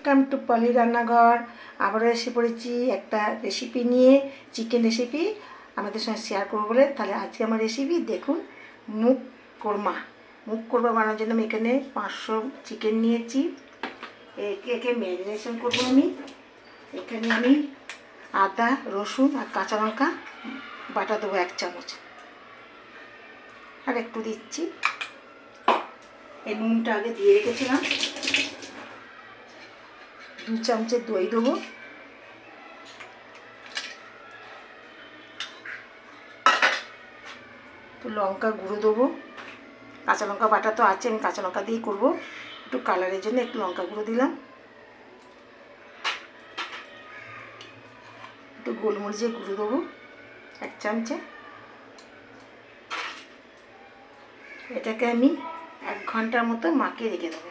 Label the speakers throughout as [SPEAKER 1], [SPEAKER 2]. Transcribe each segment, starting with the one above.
[SPEAKER 1] Welcome to পলি রান্নাঘর। আবারও এসে পড়েছি একটা রেসিপি নিয়ে, চিকেন রেসিপি আমাদের সঙ্গে শেয়ার করবো বলে। তাহলে আজকে আমার রেসিপি দেখুন, মুগ কোরমা। মুগ কোরমা বানানোর জন্য আমি এখানে 500 চিকেন নিয়েছি। একে ম্যারিনেশন করবো আমি। এখানে আমি আদা, রসুন আর কাঁচা লঙ্কা বাটা দেবো 1 চামচ, আর একটু দিচ্ছি। এই নুনটা আগে দিয়ে রেখেছিলাম। 2 চামচের দই দেবো, তো লঙ্কা গুঁড়ো দেবো। কাঁচা লঙ্কা বাটা তো আছে, আমি কাঁচা লঙ্কা দিয়েই করবো। একটু কালারের জন্য একটু লঙ্কা গুঁড়ো দিলাম। একটু গোলমরিচের গুঁড়ো দেবো 1 চামচে। এটাকে আমি 1 ঘন্টার মতো মাখিয়ে রেখে দেবো,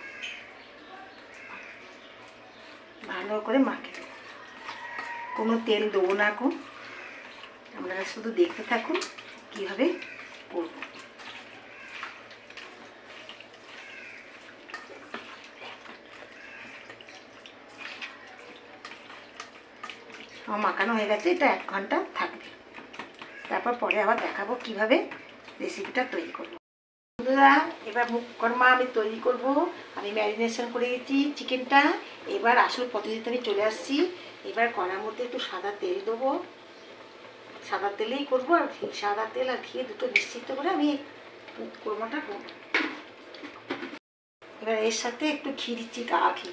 [SPEAKER 1] ভালো করে মাখিয়ে দেবো। কোনো তেল দেবো না এখন, আপনারা শুধু দেখতে থাকুন কীভাবে করবো। আমার মাখানো হয়ে গেছে, এটা 1 ঘন্টা থাকবে। তারপর পরে আবার দেখাবো কিভাবে রেসিপিটা তৈরি করবো। বন্ধুরা, এবার মুগ কোরমা আমি তৈরি করব। আমি ম্যারিনেশন করে গেছি চিকেনটা। এবার আসল পদ্ধতিতে আমি চলে আসছি। এবার কড়ার মধ্যে একটু সাদা তেল দেবো। সাদা তেলেই করবো, আর ঘি, সাদা তেল আর ঘি দুটো মিশ্রিত করে আমি মুগ কোরমাটা করবো। এবার এর সাথে একটু ঘি দিচ্ছি, গা ঘি।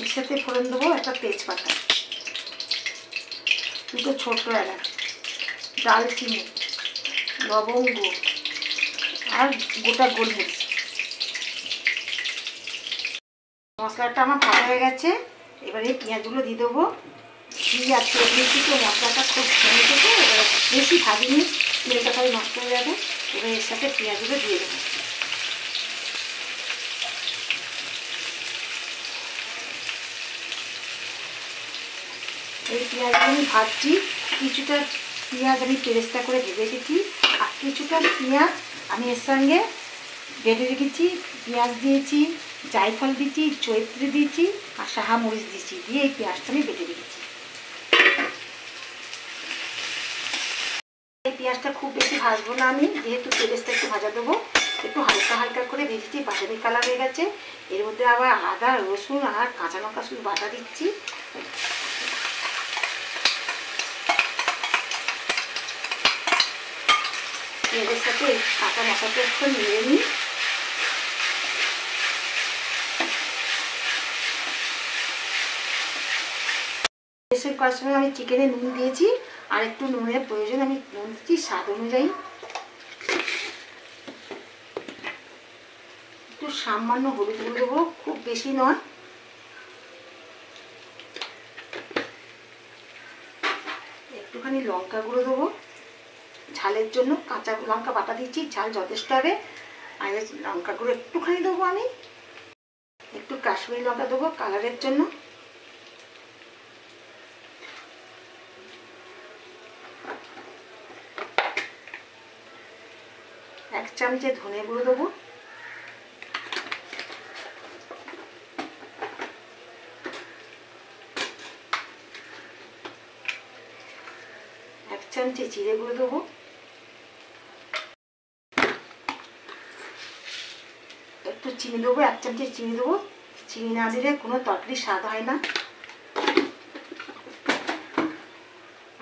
[SPEAKER 1] এর সাথে ফোড়ন দেবো একটা তেজপাতা, 2 ছোট এলাচ, দারচিনি, লবঙ্গ আর গোটা গোলমরিচ। মশলাটা আমার ভাজা হয়ে গেছে। এবারে পেঁয়াজগুলো দিয়ে দেবো। ঘি আর তেল মিশিয়ে মশলাটা খুব ভেঙে থেকে, এবারে বেশি ভাজিনি, তেলটা তাই নষ্ট হয়ে যাবে। এবার এর সাথে পেঁয়াজগুলো দিয়ে দেবো। এই পেঁয়াজগুলো আমি ভাজছি। কিছুটা পেঁয়াজ আমি পেরেস্তা করে ভেজে রেখেছি, আর কিছুটা পেঁয়াজ আমি এর সঙ্গে বেটে রেখেছি। পেঁয়াজ দিয়েছি, জায়ফল দিয়েছি, জয়িত্রী দিয়েছি আর সাহা মরিচ দিয়েছি, দিয়ে এই পেঁয়াজটা আমি বেটে রেখেছি। এই পেঁয়াজটা খুব বেশি ভাজবো না আমি, যেহেতু পেরেস্তা একটু ভাজা দেবো। একটু হালকা হালকা করে ভেজেছি, বাদামি কালার হয়ে গেছে। এর মধ্যে আবার আদা, রসুন আর কাঁচা লঙ্কা শুধু বাটা দিচ্ছি। পেঁয়াজের সাথে কাঁচা মশলাটা একটু নিয়ে নিই। রেসিপি করার সময় আমি চিকেনে নুন দিয়েছি, আর একটু নুনের প্রয়োজন, আমি নুন দিচ্ছি স্বাদ অনুযায়ী। একটু সামান্য হলুদ গুঁড়ো দেবো, খুব বেশি নয়। একটুখানি লঙ্কা গুঁড়ো দেবো ঝালের জন্য, কাঁচা লঙ্কা বাটা দিচ্ছি, ঝাল যথেষ্ট হবে। আর লঙ্কা গুঁড়ো একটুখানি দেবো আমি, একটু কাশ্মীরি লঙ্কা দেবো কালারের জন্য। এক চামচে ধনে গুঁড়ো দেবো, এক চামচে জিরে গুঁড়ো দেবো, একটু চিনি দেবো, 1 চামচে চিনি দেবো। চিনি না দিলে কোনো তরকারি স্বাদ হয় না।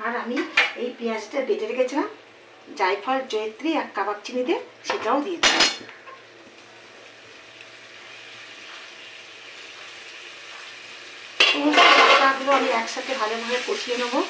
[SPEAKER 1] আর আমি এই পেঁয়াজটা বেটে রেখেছিলাম, জায়ফল, জয়িত্রী আর কাবাব চিনি দিয়ে, সেটাও দিয়ে দেবো। মশলাগুলো আমি একসাথে ভালোভাবে কষিয়ে নেবো।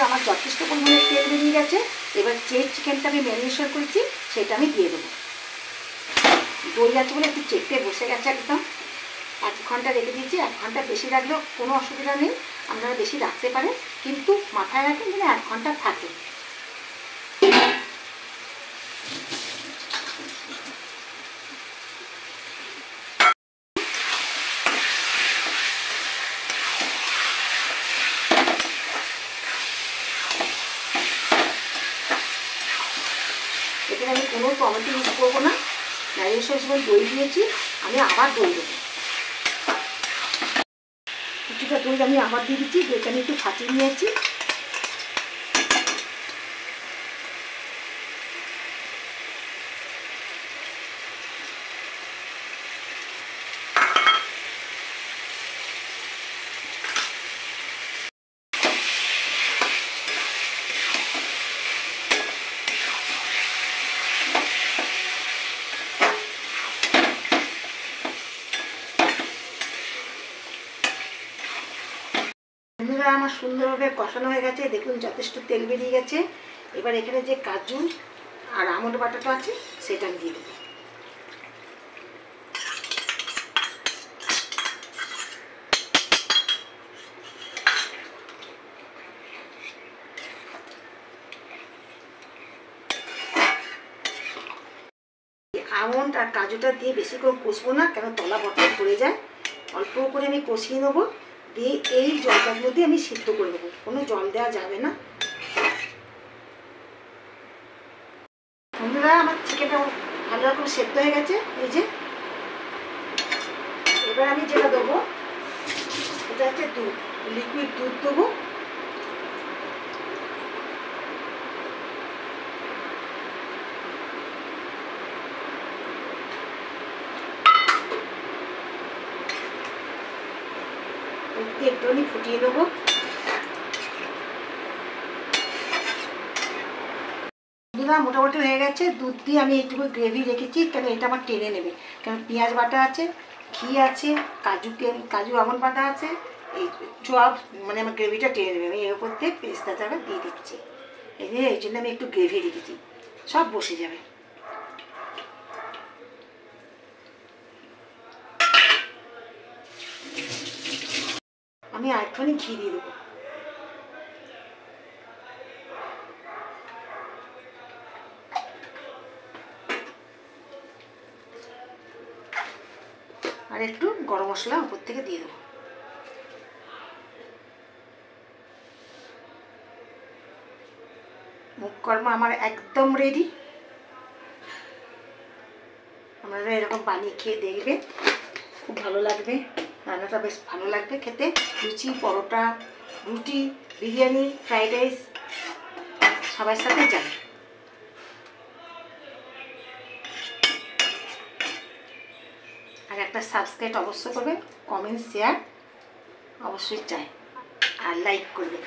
[SPEAKER 1] আমার যথেষ্ট পরিমাণে তেল বেরিয়ে গেছে। এবার যে চিকেনটা আমি ম্যারিনেশন করেছি সেটা আমি দিয়ে দেবো। দই আছে বলে একটু চেপে বসে গেছে একদম। 1 ঘন্টা রেখে দিয়েছি। 1 ঘন্টা বেশি রাখলেও কোনো অসুবিধা নেই, আপনারা বেশি রাখতে পারেন, কিন্তু মাথায় রাখবেন যেন 1 ঘন্টা থাকে। এখানে আমি কোনো টমেটো ইউজ করবো না। ম্যারিনেশন সময় দই দিয়েছি, আমি আবার দই দেবো। কিছুটা দই আমি আবার দিয়ে দিচ্ছি, দইটা আমি একটু ফাটিয়ে নিয়েছি। বন্ধুরা, আমার সুন্দরভাবে কষানো হয়ে গেছে, দেখুন যথেষ্ট তেল বেরিয়ে গেছে। এবার এখানে যে কাজু আর আমন্ড বাটাটা আছে সেটা আমি দিয়ে দেবো। আমন্ড আর কাজুটা দিয়ে বেশি করে কষবো না, কেন তলা বটল পড়ে যায়। অল্প করে আমি কষিয়ে নেবো, দিয়ে এই জলটার মধ্যে আমি সিদ্ধ করে নেবো, কোনো জল দেওয়া যাবে না। বন্ধুরা, আমার চিকেনটা ভালো রকম সেদ্ধ হয়ে গেছে, এই যে। এবার আমি যেটা দেবো সেটা হচ্ছে দুধ, লিকুইড দুধ দেবো। একটুখানি ফুটিয়ে নেবো। বন্ধুরা, মোটামুটি হয়ে গেছে। দুধ দিয়ে আমি এইটুকু গ্রেভি রেখেছি, কেন এটা আমার টেনে নেবে, কেন পেঁয়াজ বাটা আছে, ঘি আছে, কাজু আমন্ড বাটা আছে, এই সব মানে আমার গ্রেভিটা টেনে নেবে। আমি এর উপর দিয়ে পেস্তাটা দিয়ে দিচ্ছি, এই জন্য আমি একটু গ্রেভি রেখেছি, সব বসে যাবে। আমি আরেকটুখানি ঘি দিয়ে দেবো। আর একটু গরম মশলা উপর থেকে দিয়ে দেবো। মুগ কর্মা আমার একদম রেডি। আপনারা এরকম বানিয়ে খেয়ে দেখবে, খুব ভালো লাগবে। রান্নাটা বেশ ভালো লাগবে খেতে। লুচি, পরোটা, রুটি, বিরিয়ানি, ফ্রাইড রাইস সবার সাথে যাবে। আর একটা সাবস্ক্রাইব অবশ্যই করবে, কমেন্ট শেয়ার অবশ্যই চাই, আর লাইক করবে।